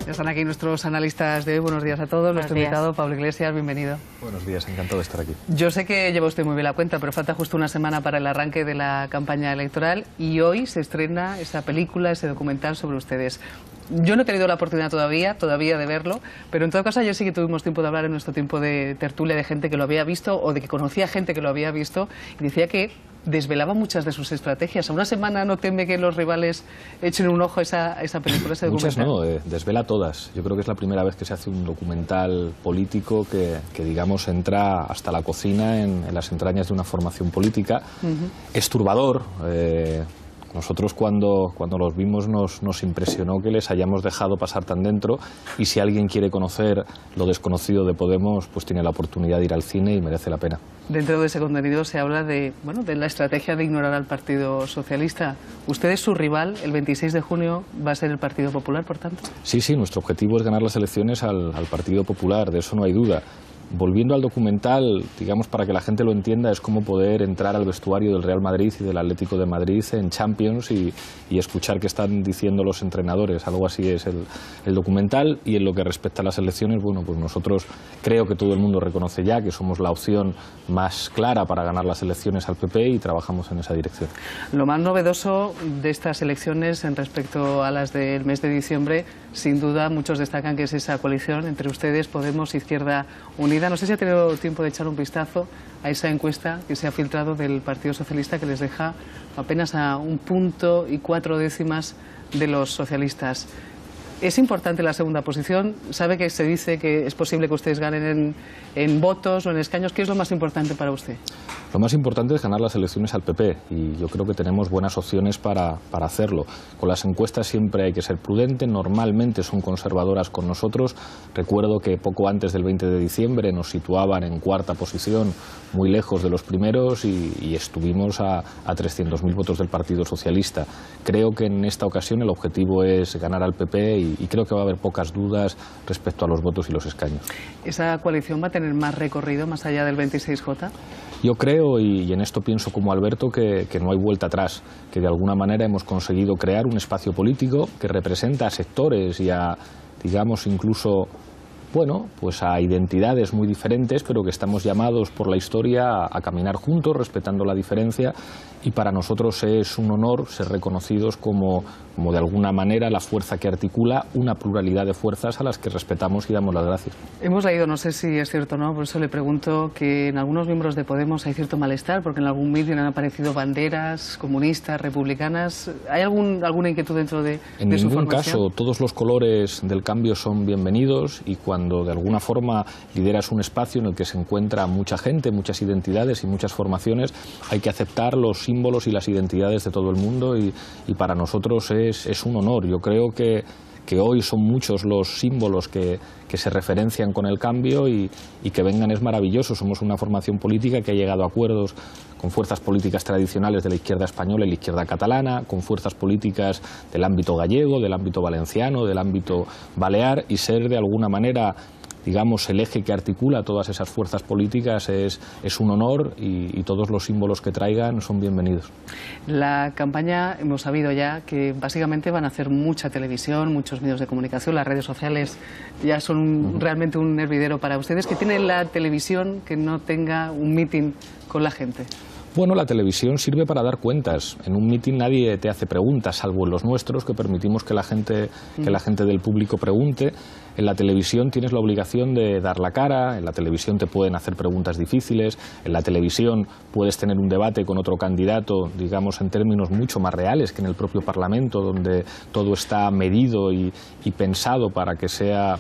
Ya están aquí nuestros analistas de hoy. Buenos días a todos. Nuestro invitado, Pablo Iglesias, bienvenido. Buenos días, encantado de estar aquí. Yo sé que lleva usted muy bien la cuenta, pero falta justo una semana para el arranque de la campaña electoral y hoy se estrena esa película, ese documental sobre ustedes. Yo no he tenido la oportunidad todavía de verlo, pero en todo caso ayer sí que tuvimos tiempo de hablar en nuestro tiempo de tertulia de gente que lo había visto o de que conocía gente que lo había visto y decía que desvelaba muchas de sus estrategias. ¿A una semana no teme que los rivales echen un ojo a esa película, ese documental? Muchas no, desvela todas. Yo creo que es la primera vez que se hace un documental político que digamos, entra hasta la cocina en las entrañas de una formación política. Es turbador. Nosotros cuando los vimos nos impresionó que les hayamos dejado pasar tan dentro y si alguien quiere conocer lo desconocido de Podemos, pues tiene la oportunidad de ir al cine y merece la pena. Dentro de ese contenido se habla de la estrategia de ignorar al Partido Socialista. ¿Usted es su rival? ¿El 26 de junio va a ser el Partido Popular, por tanto? Sí, nuestro objetivo es ganar las elecciones al Partido Popular, de eso no hay duda. Volviendo al documental, digamos, para que la gente lo entienda, es como poder entrar al vestuario del Real Madrid y del Atlético de Madrid en Champions y escuchar qué están diciendo los entrenadores. Algo así es el documental. Y en lo que respecta a las elecciones, bueno, pues nosotros creo que todo el mundo reconoce ya que somos la opción más clara para ganar las elecciones al PP y trabajamos en esa dirección. Lo más novedoso de estas elecciones en respecto a las del mes de diciembre, sin duda, muchos destacan que es esa coalición entre ustedes, Podemos, Izquierda Unida. No sé si ha tenido tiempo de echar un vistazo a esa encuesta que se ha filtrado del Partido Socialista que les deja apenas a 1,4 puntos de los socialistas. ¿Es importante la segunda posición? ¿Sabe que se dice que es posible que ustedes ganen en votos o en escaños? ¿Qué es lo más importante para usted? Lo más importante es ganar las elecciones al PP y yo creo que tenemos buenas opciones para hacerlo. Con las encuestas siempre hay que ser prudente, normalmente son conservadoras con nosotros. Recuerdo que poco antes del 20 de diciembre nos situaban en cuarta posición, muy lejos de los primeros y estuvimos a 300.000 votos del Partido Socialista. Creo que en esta ocasión el objetivo es ganar al PP y creo que va a haber pocas dudas respecto a los votos y los escaños. ¿Esa coalición va a tener más recorrido más allá del 26J? Yo creo, y en esto pienso como Alberto, que no hay vuelta atrás, que de alguna manera hemos conseguido crear un espacio político que representa a sectores y a, digamos, incluso, bueno, pues a identidades muy diferentes, pero que estamos llamados por la historia a caminar juntos, respetando la diferencia, y para nosotros es un honor ser reconocidos como de alguna manera la fuerza que articula una pluralidad de fuerzas a las que respetamos y damos las gracias. Hemos leído, no sé si es cierto o no, por eso le pregunto, que en algunos miembros de Podemos hay cierto malestar, porque en algún medio han aparecido banderas comunistas, republicanas. ¿Hay alguna inquietud dentro de su formación? En ningún caso, todos los colores del cambio son bienvenidos y cuando de alguna forma lideras un espacio en el que se encuentra mucha gente, muchas identidades y muchas formaciones, hay que aceptar los símbolos y las identidades de todo el mundo y para nosotros es un honor. Yo creo que hoy son muchos los símbolos que se referencian con el cambio y que vengan es maravilloso. Somos una formación política que ha llegado a acuerdos con fuerzas políticas tradicionales de la izquierda española y la izquierda catalana, con fuerzas políticas del ámbito gallego, del ámbito valenciano, del ámbito balear y ser de alguna manera, digamos, el eje que articula todas esas fuerzas políticas es un honor y todos los símbolos que traigan son bienvenidos. La campaña, hemos sabido ya que básicamente van a hacer mucha televisión, muchos medios de comunicación, las redes sociales ya son realmente un hervidero para ustedes. ¿Qué tiene la televisión que no tenga un meeting con la gente? Bueno, la televisión sirve para dar cuentas. En un mitin nadie te hace preguntas, salvo en los nuestros, que permitimos que la gente del público pregunte. En la televisión tienes la obligación de dar la cara, en la televisión te pueden hacer preguntas difíciles, en la televisión puedes tener un debate con otro candidato, digamos, en términos mucho más reales que en el propio Parlamento, donde todo está medido y pensado para que sea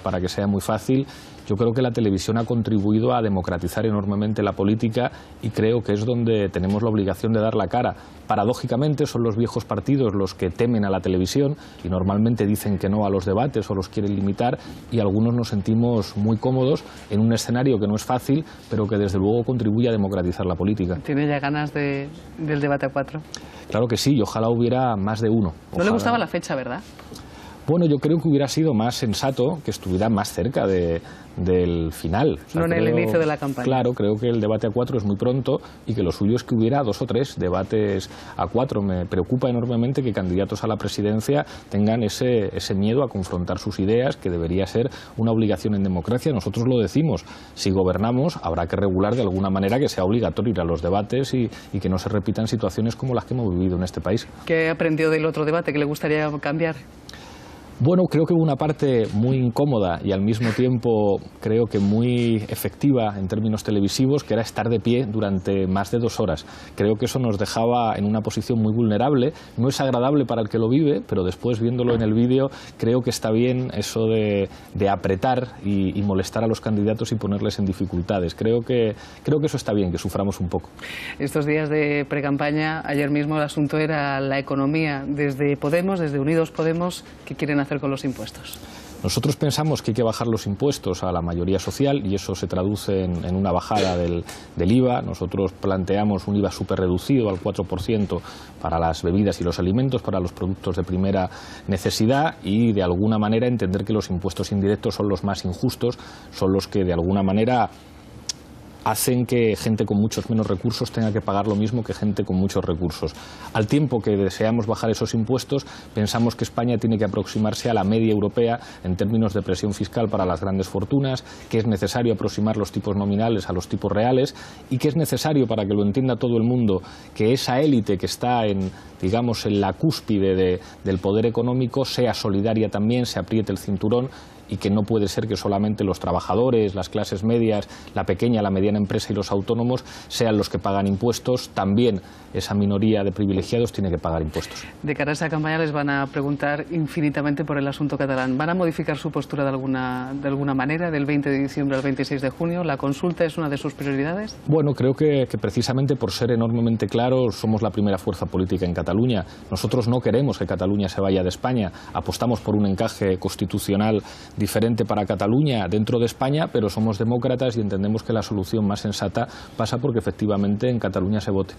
muy fácil. Yo creo que la televisión ha contribuido a democratizar enormemente la política y creo que es donde tenemos la obligación de dar la cara. Paradójicamente son los viejos partidos los que temen a la televisión y normalmente dicen que no a los debates o los quieren limitar y algunos nos sentimos muy cómodos en un escenario que no es fácil, pero que desde luego contribuye a democratizar la política. ¿Tiene ya ganas del debate a 4? Claro que sí, y ojalá hubiera más de uno. No le gustaba la fecha, ¿verdad? Bueno, yo creo que hubiera sido más sensato que estuviera más cerca del final. O sea, no en el inicio de la campaña. Claro, creo que el debate a 4 es muy pronto y que lo suyo es que hubiera 2 o 3 debates a 4. Me preocupa enormemente que candidatos a la presidencia tengan ese miedo a confrontar sus ideas, que debería ser una obligación en democracia. Nosotros lo decimos, si gobernamos habrá que regular de alguna manera que sea obligatorio ir a los debates y que no se repitan situaciones como las que hemos vivido en este país. ¿Qué aprendió del otro debate que le gustaría cambiar? Bueno, creo que hubo una parte muy incómoda y al mismo tiempo creo que muy efectiva en términos televisivos, que era estar de pie durante más de 2 horas. Creo que eso nos dejaba en una posición muy vulnerable. No es agradable para el que lo vive, pero después viéndolo en el vídeo creo que está bien eso de apretar y molestar a los candidatos y ponerles en dificultades. Creo que eso está bien, que suframos un poco. Estos días de precampaña, ayer mismo el asunto era la economía. Desde Podemos, desde Unidos Podemos, ¿qué quieren hacer con los impuestos? Nosotros pensamos que hay que bajar los impuestos a la mayoría social y eso se traduce en una bajada del IVA. Nosotros planteamos un IVA superreducido al 4% para las bebidas y los alimentos, para los productos de primera necesidad y de alguna manera entender que los impuestos indirectos son los más injustos, son los que de alguna manera hacen que gente con muchos menos recursos tenga que pagar lo mismo que gente con muchos recursos. Al tiempo que deseamos bajar esos impuestos, pensamos que España tiene que aproximarse a la media europea en términos de presión fiscal para las grandes fortunas, que es necesario aproximar los tipos nominales a los tipos reales y que es necesario, para que lo entienda todo el mundo, que esa élite que está en la cúspide del poder económico sea solidaria también, se apriete el cinturón y que no puede ser que solamente los trabajadores, las clases medias, la pequeña, la mediana empresa y los autónomos sean los que pagan impuestos. También esa minoría de privilegiados tiene que pagar impuestos. De cara a esa campaña les van a preguntar infinitamente por el asunto catalán. ¿Van a modificar su postura de alguna manera del 20 de diciembre al 26 de junio? ¿La consulta es una de sus prioridades? Bueno, creo que precisamente por ser enormemente claros somos la primera fuerza política en Cataluña. Nosotros no queremos que Cataluña se vaya de España. Apostamos por un encaje constitucional diferente para Cataluña dentro de España, pero somos demócratas y entendemos que la solución más sensata pasa porque efectivamente en Cataluña se vote.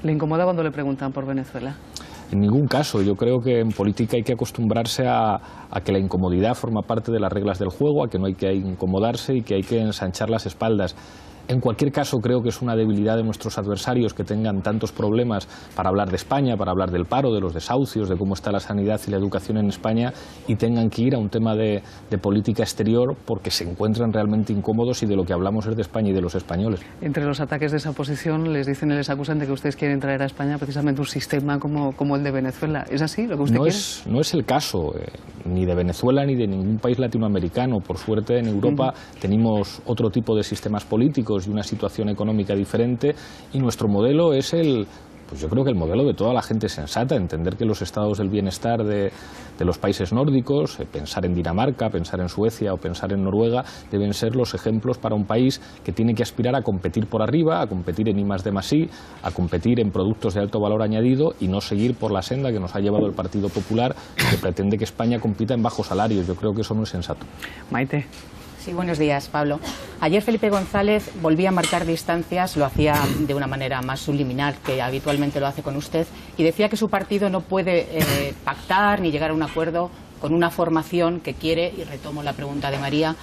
¿Le incomoda cuando le preguntan por Venezuela? En ningún caso. Yo creo que en política hay que acostumbrarse a que la incomodidad forma parte de las reglas del juego, a que no hay que incomodarse y que hay que ensanchar las espaldas. En cualquier caso, creo que es una debilidad de nuestros adversarios que tengan tantos problemas para hablar de España, para hablar del paro, de los desahucios, de cómo está la sanidad y la educación en España y tengan que ir a un tema de política exterior porque se encuentran realmente incómodos y de lo que hablamos es de España y de los españoles. Entre los ataques de esa posición les dicen y les acusan de que ustedes quieren traer a España precisamente un sistema como el de Venezuela. ¿Es así lo que usted quiere? No es el caso ni de Venezuela ni de ningún país latinoamericano. Por suerte en Europa tenemos otro tipo de sistemas políticos y una situación económica diferente y nuestro modelo es yo creo que el modelo de toda la gente sensata, entender que los estados del bienestar de los países nórdicos, pensar en Dinamarca, pensar en Suecia o pensar en Noruega, deben ser los ejemplos para un país que tiene que aspirar a competir por arriba, a competir en I+D+I, a competir en productos de alto valor añadido y no seguir por la senda que nos ha llevado el Partido Popular, que pretende que España compita en bajos salarios. Yo creo que eso no es sensato. Maite. Sí, buenos días, Pablo. Ayer Felipe González volvía a marcar distancias, lo hacía de una manera más subliminal que habitualmente lo hace con usted, y decía que su partido no puede pactar ni llegar a un acuerdo con una formación que quiere, y retomo la pregunta de María,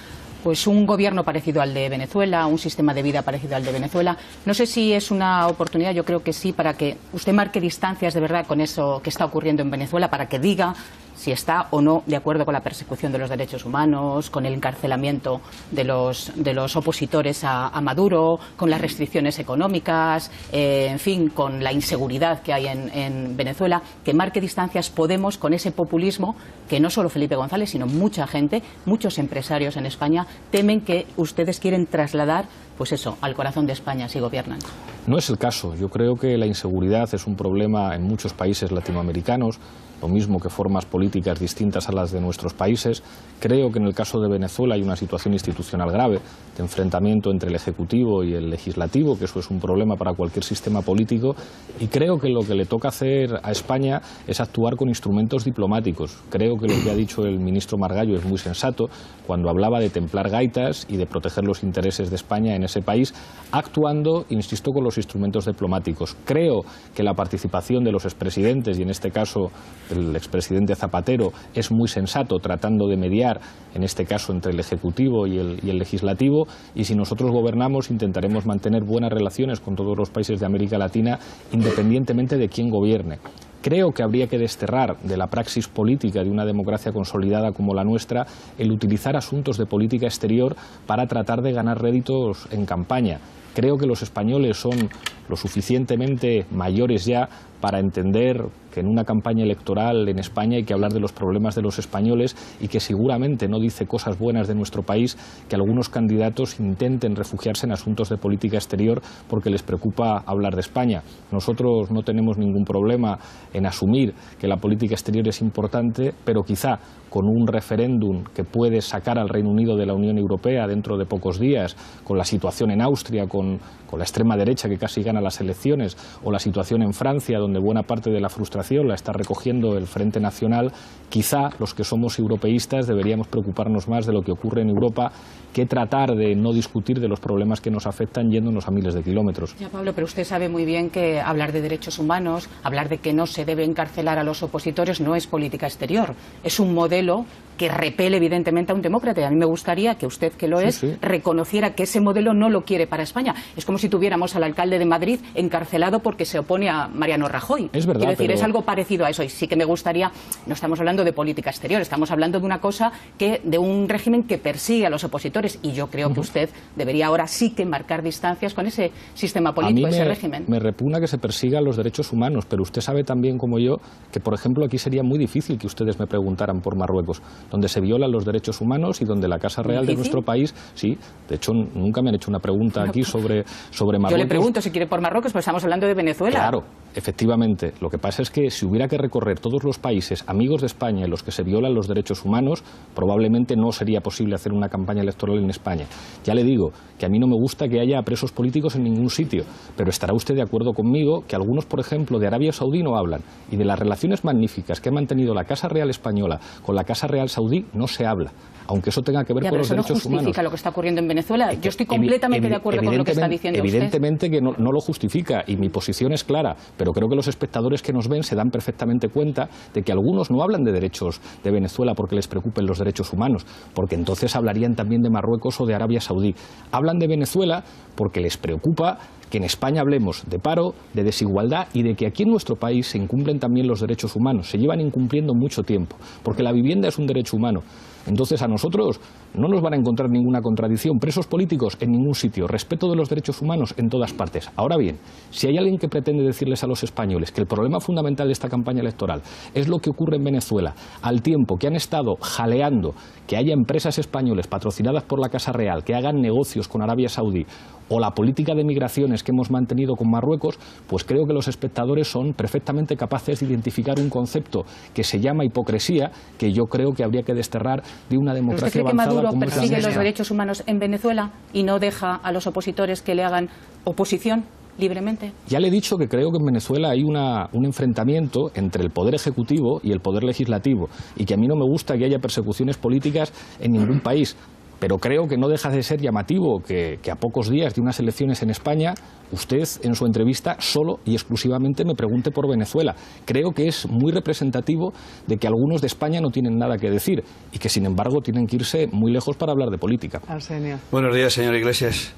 pues un gobierno parecido al de Venezuela, un sistema de vida parecido al de Venezuela. No sé si es una oportunidad, yo creo que sí, para que usted marque distancias de verdad con eso que está ocurriendo en Venezuela, para que diga si está o no de acuerdo con la persecución de los derechos humanos, con el encarcelamiento de los opositores a Maduro, con las restricciones económicas, en fin, con la inseguridad que hay en Venezuela, que marque distancias Podemos con ese populismo que no solo Felipe González, sino mucha gente, muchos empresarios en España temen que ustedes quieren trasladar, pues eso, al corazón de España si gobiernan. No es el caso. Yo creo que la inseguridad es un problema en muchos países latinoamericanos, lo mismo que formas políticas distintas a las de nuestros países. Creo que en el caso de Venezuela hay una situación institucional grave de enfrentamiento entre el Ejecutivo y el Legislativo, que eso es un problema para cualquier sistema político, y creo que lo que le toca hacer a España es actuar con instrumentos diplomáticos. Creo que lo que ha dicho el ministro Margallo es muy sensato cuando hablaba de templar gaitas y de proteger los intereses de España en ese país, actuando, insisto, con los instrumentos diplomáticos. Creo que la participación de los expresidentes, y en este caso el expresidente Zapatero es muy sensato tratando de mediar, en este caso entre el Ejecutivo y el Legislativo, y si nosotros gobernamos intentaremos mantener buenas relaciones con todos los países de América Latina independientemente de quién gobierne. Creo que habría que desterrar de la praxis política de una democracia consolidada como la nuestra el utilizar asuntos de política exterior para tratar de ganar réditos en campaña. Creo que los españoles son lo suficientemente mayores ya para entender que en una campaña electoral en España hay que hablar de los problemas de los españoles y que seguramente no dice cosas buenas de nuestro país que algunos candidatos intenten refugiarse en asuntos de política exterior porque les preocupa hablar de España. Nosotros no tenemos ningún problema en asumir que la política exterior es importante, pero quizá con un referéndum que puede sacar al Reino Unido de la Unión Europea dentro de pocos días, con la situación en Austria, con la extrema derecha que casi gana las elecciones, o la situación en Francia, donde buena parte de la frustración la está recogiendo el Frente Nacional, quizá los que somos europeístas deberíamos preocuparnos más de lo que ocurre en Europa que tratar de no discutir de los problemas que nos afectan yéndonos a miles de kilómetros. Ya, Pablo, pero usted sabe muy bien que hablar de derechos humanos, hablar de que no se debe encarcelar a los opositores no es política exterior, es un modelo que repele evidentemente a un demócrata. Y a mí me gustaría que usted, que lo es, reconociera que ese modelo no lo quiere para España. Es como si tuviéramos al alcalde de Madrid encarcelado porque se opone a Mariano Rajoy. Es verdad, quiero decir, pero... es algo parecido a eso. Y sí que me gustaría, no estamos hablando de política exterior, estamos hablando de una cosa de un régimen que persigue a los opositores. Y yo creo que usted debería ahora sí que marcar distancias con ese sistema político, ese régimen. Me repugna que se persigan los derechos humanos, pero usted sabe también como yo que, por ejemplo, aquí sería muy difícil que ustedes me preguntaran por Marruecos, donde se violan los derechos humanos y donde la Casa Real de nuestro país, sí, de hecho nunca me han hecho una pregunta aquí sobre Marruecos. Yo le pregunto si quiere por Marruecos, pero estamos hablando de Venezuela. Claro, efectivamente. Lo que pasa es que si hubiera que recorrer todos los países amigos de España en los que se violan los derechos humanos, probablemente no sería posible hacer una campaña electoral en España. Ya le digo que a mí no me gusta que haya presos políticos en ningún sitio, pero estará usted de acuerdo conmigo que algunos, por ejemplo, de Arabia Saudí no hablan, y de las relaciones magníficas que ha mantenido la Casa Real española con la Casa Real saudí no se habla, aunque eso tenga que ver con los derechos humanos. ¿Eso no justifica lo que está ocurriendo en Venezuela? Yo estoy completamente de acuerdo con lo que está diciendo usted. Evidentemente que no lo justifica, y mi posición es clara, pero creo que los espectadores que nos ven se dan perfectamente cuenta de que algunos no hablan de derechos de Venezuela porque les preocupen los derechos humanos, porque entonces hablarían también de Marruecos o de Arabia Saudí. Hablan de Venezuela porque les preocupa que en España hablemos de paro, de desigualdad y de que aquí en nuestro país se incumplen también los derechos humanos. Se llevan incumpliendo mucho tiempo, porque la vivienda es un derecho humano. Entonces a nosotros no nos van a encontrar ninguna contradicción. Presos políticos en ningún sitio, respeto de los derechos humanos en todas partes. Ahora bien, si hay alguien que pretende decirles a los españoles que el problema fundamental de esta campaña electoral es lo que ocurre en Venezuela, al tiempo que han estado jaleando que haya empresas españoles patrocinadas por la Casa Real que hagan negocios con Arabia Saudí, o la política de migraciones que hemos mantenido con Marruecos, pues creo que los espectadores son perfectamente capaces de identificar un concepto que se llama hipocresía, que yo creo que habría que desterrar de una democracia avanzada. ¿Usted cree que Maduro persigue los derechos humanos en Venezuela y no deja a los opositores que le hagan oposición libremente? Ya le he dicho que creo que en Venezuela hay un enfrentamiento entre el poder ejecutivo y el poder legislativo, y que a mí no me gusta que haya persecuciones políticas en ningún país. Pero creo que no deja de ser llamativo que a pocos días de unas elecciones en España, usted en su entrevista solo y exclusivamente me pregunte por Venezuela. Creo que es muy representativo de que algunos de España no tienen nada que decir y que sin embargo tienen que irse muy lejos para hablar de política. Arsenio. Buenos días, señor Iglesias.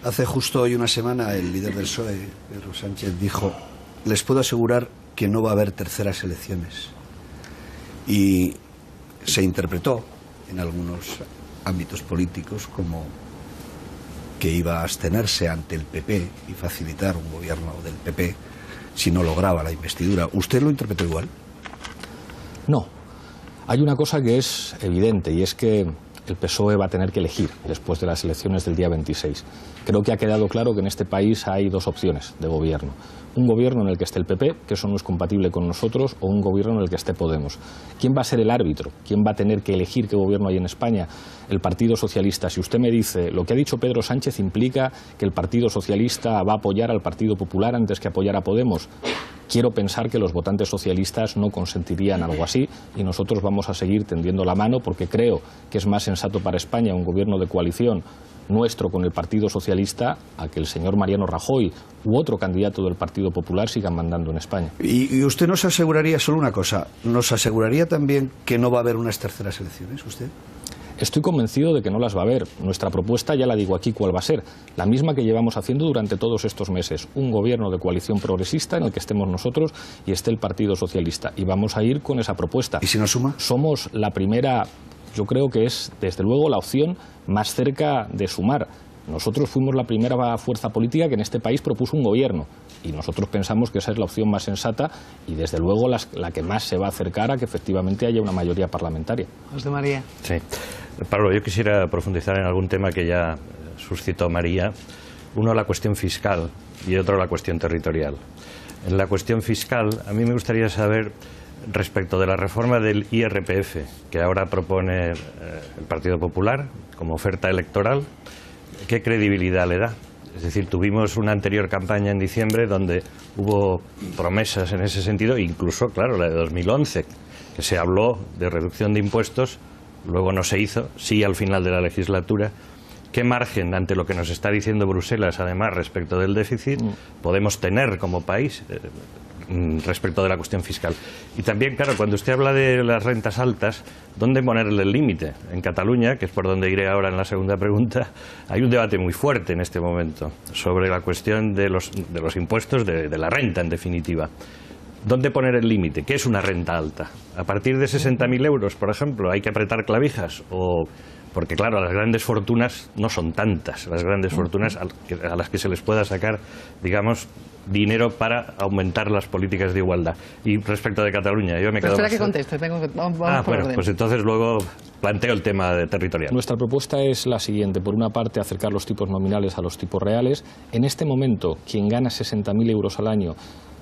Hace justo hoy una semana el líder del PSOE, Pedro Sánchez, dijo: les puedo asegurar que no va a haber terceras elecciones. Y se interpretó en algunos ámbitos políticos como que iba a abstenerse ante el PP y facilitar un gobierno del PP si no lograba la investidura. ¿Usted lo interpretó igual? No. Hay una cosa que es evidente, y es que el PSOE va a tener que elegir después de las elecciones del día 26. Creo que ha quedado claro que en este país hay dos opciones de gobierno. Un gobierno en el que esté el PP, que eso no es compatible con nosotros, o un gobierno en el que esté Podemos. ¿Quién va a ser el árbitro? ¿Quién va a tener que elegir qué gobierno hay en España? El Partido Socialista. Si usted me dice, lo que ha dicho Pedro Sánchez implica que el Partido Socialista va a apoyar al Partido Popular antes que apoyar a Podemos, Quiero pensar que los votantes socialistas no consentirían algo así y nosotros vamos a seguir tendiendo la mano porque creo que es más sensato para España un gobierno de coalición nuestro con el Partido Socialista a que el señor Mariano Rajoy u otro candidato del Partido Popular sigan mandando en España. Y usted nos aseguraría solo una cosa, ¿nos aseguraría también que no va a haber unas terceras elecciones usted? Estoy convencido de que no las va a haber. Nuestra propuesta, ya la digo aquí cuál va a ser, la misma que llevamos haciendo durante todos estos meses. Un gobierno de coalición progresista en el que estemos nosotros y esté el Partido Socialista. Y vamos a ir con esa propuesta. ¿Y si nos suma? Somos la primera, yo creo que es desde luego la opción más cerca de sumar. Nosotros fuimos la primera fuerza política que en este país propuso un gobierno y nosotros pensamos que esa es la opción más sensata y desde luego la que más se va a acercar a que efectivamente haya una mayoría parlamentaria. José María. Sí. Pablo, yo quisiera profundizar en algún tema que ya suscitó María. Uno, la cuestión fiscal y otro, la cuestión territorial. En la cuestión fiscal, a mí me gustaría saber, respecto de la reforma del IRPF, que ahora propone el Partido Popular como oferta electoral, ¿qué credibilidad le da? Es decir, tuvimos una anterior campaña en diciembre donde hubo promesas en ese sentido, incluso, claro, la de 2011, que se habló de reducción de impuestos, luego no se hizo, sí al final de la legislatura. ¿Qué margen, ante lo que nos está diciendo Bruselas, además, respecto del déficit, podemos tener como país respecto de la cuestión fiscal? Y también, claro, cuando usted habla de las rentas altas, ¿dónde ponerle el límite? En Cataluña, que es por donde iré ahora en la segunda pregunta, hay un debate muy fuerte en este momento sobre la cuestión de los impuestos, de la renta, en definitiva. ¿Dónde poner el límite? ¿Qué es una renta alta? ¿A partir de 60.000 euros, por ejemplo, hay que apretar clavijas? Porque, claro, las grandes fortunas no son tantas, las grandes fortunas a las que se les pueda sacar, digamos, dinero para aumentar las políticas de igualdad. Y respecto de Cataluña, yo me quedo... Espera que conteste, vamos por bueno, orden. pues entonces luego planteo el tema territorial. Nuestra propuesta es la siguiente. Por una parte, acercar los tipos nominales a los tipos reales. En este momento, quien gana 60.000 euros al año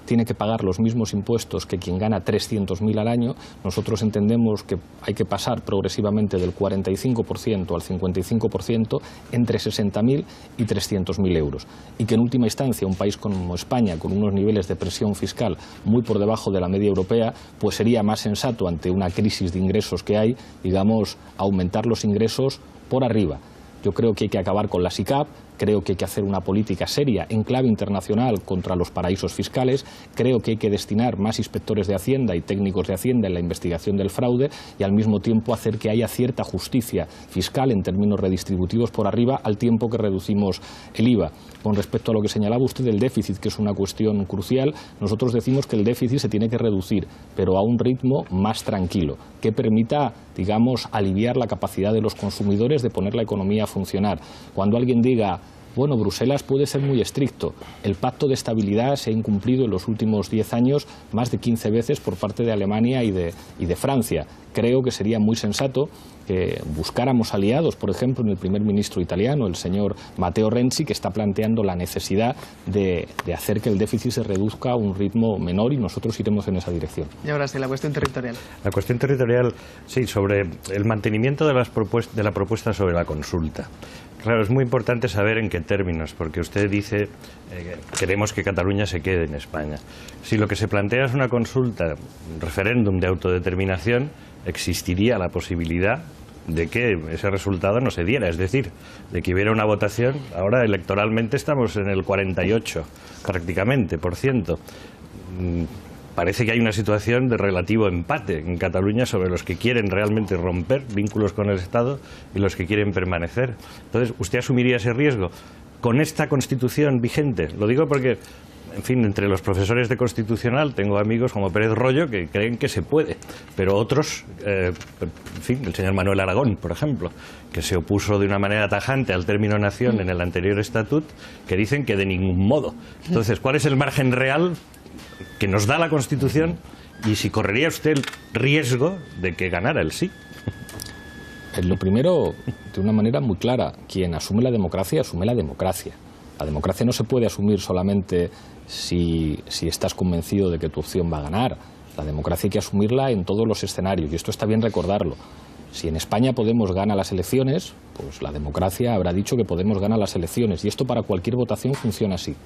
tiene que pagar los mismos impuestos que quien gana 300.000 al año. Nosotros entendemos que hay que pasar progresivamente del 45% al 55% entre 60.000 y 300.000 euros. Y que en última instancia un país como España, con unos niveles de presión fiscal muy por debajo de la media europea, pues sería más sensato ante una crisis de ingresos que hay, digamos, aumentar los ingresos por arriba. Yo creo que hay que acabar con la SICAP, creo que hay que hacer una política seria en clave internacional contra los paraísos fiscales, creo que hay que destinar más inspectores de Hacienda y técnicos de Hacienda en la investigación del fraude y al mismo tiempo hacer que haya cierta justicia fiscal en términos redistributivos por arriba al tiempo que reducimos el IVA. Con respecto a lo que señalaba usted del déficit, que es una cuestión crucial, nosotros decimos que el déficit se tiene que reducir, pero a un ritmo más tranquilo, que permita, digamos, aliviar la capacidad de los consumidores de poner la economía a funcionar. Cuando alguien diga, bueno, Bruselas puede ser muy estricto, el pacto de estabilidad se ha incumplido en los últimos 10 años más de 15 veces por parte de Alemania y de Francia. Creo que sería muy sensato que buscáramos aliados, por ejemplo, en el primer ministro italiano, el señor Matteo Renzi, que está planteando la necesidad de hacer que el déficit se reduzca a un ritmo menor y nosotros iremos en esa dirección. Y ahora sí, la cuestión territorial. La cuestión territorial, sí, sobre el mantenimiento de la propuesta sobre la consulta. Claro, es muy importante saber en qué términos, porque usted dice queremos que Cataluña se quede en España. Si lo que se plantea es una consulta, un referéndum de autodeterminación, existiría la posibilidad de que ese resultado no se diera, es decir, de que hubiera una votación. Ahora electoralmente estamos en el 48 prácticamente por ciento. Parece que hay una situación de relativo empate en Cataluña sobre los que quieren realmente romper vínculos con el Estado y los que quieren permanecer. Entonces, ¿usted asumiría ese riesgo con esta Constitución vigente? Lo digo porque, en fin, entre los profesores de Constitucional tengo amigos como Pérez Royo que creen que se puede, pero otros, en fin, el señor Manuel Aragón, por ejemplo, que se opuso de una manera tajante al término nación en el anterior estatut, que dicen que de ningún modo. Entonces, ¿cuál es el margen real que nos da la Constitución y si correría usted el riesgo de que ganara el sí? Lo primero, de una manera muy clara, quien asume la democracia, asume la democracia. La democracia no se puede asumir solamente si estás convencido de que tu opción va a ganar. La democracia hay que asumirla en todos los escenarios y esto está bien recordarlo. Si en España Podemos gana las elecciones, pues la democracia habrá dicho que Podemos gana las elecciones y esto para cualquier votación funciona así.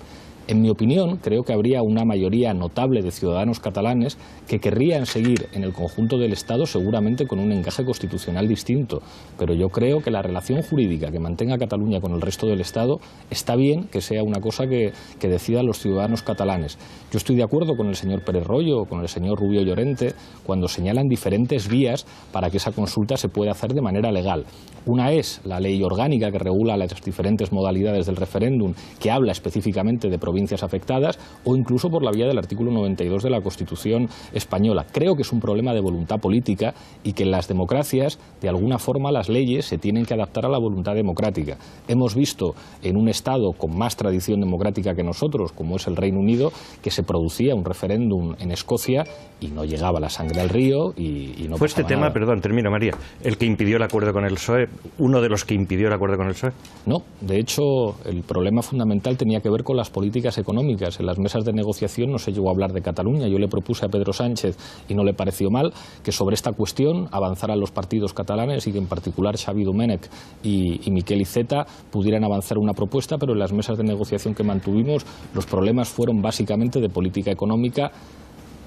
En mi opinión, creo que habría una mayoría notable de ciudadanos catalanes que querrían seguir en el conjunto del Estado seguramente con un encaje constitucional distinto, pero yo creo que la relación jurídica que mantenga Cataluña con el resto del Estado está bien que sea una cosa que decidan los ciudadanos catalanes. Yo estoy de acuerdo con el señor Pérez Royo o con el señor Rubio Llorente cuando señalan diferentes vías para que esa consulta se pueda hacer de manera legal. Una es la ley orgánica que regula las diferentes modalidades del referéndum, que habla específicamente de provincias afectadas, o incluso por la vía del artículo 92 de la Constitución española. Creo que es un problema de voluntad política y que en las democracias, de alguna forma, las leyes se tienen que adaptar a la voluntad democrática. Hemos visto en un Estado con más tradición democrática que nosotros, como es el Reino Unido, que se producía un referéndum en Escocia y no llegaba la sangre al río y no ¿Fue este tema, nada. perdón, termino María, el que impidió el acuerdo con el PSOE, uno de los que impidió el acuerdo con el PSOE? No, de hecho, el problema fundamental tenía que ver con las políticas económicas. En las mesas de negociación no se llegó a hablar de Cataluña. Yo le propuse a Pedro Sánchez, y no le pareció mal, que sobre esta cuestión avanzaran los partidos catalanes y que en particular Xavi Domènech y Miquel Iceta pudieran avanzar una propuesta, pero en las mesas de negociación que mantuvimos los problemas fueron básicamente de política económica,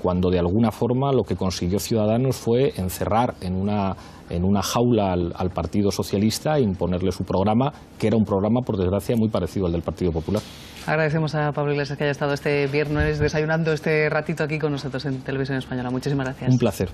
cuando de alguna forma lo que consiguió Ciudadanos fue encerrar en una jaula al Partido Socialista e imponerle su programa, que era un programa, por desgracia, muy parecido al del Partido Popular. Agradecemos a Pablo Iglesias que haya estado este viernes desayunando este ratito aquí con nosotros en Televisión Española. Muchísimas gracias. Un placer.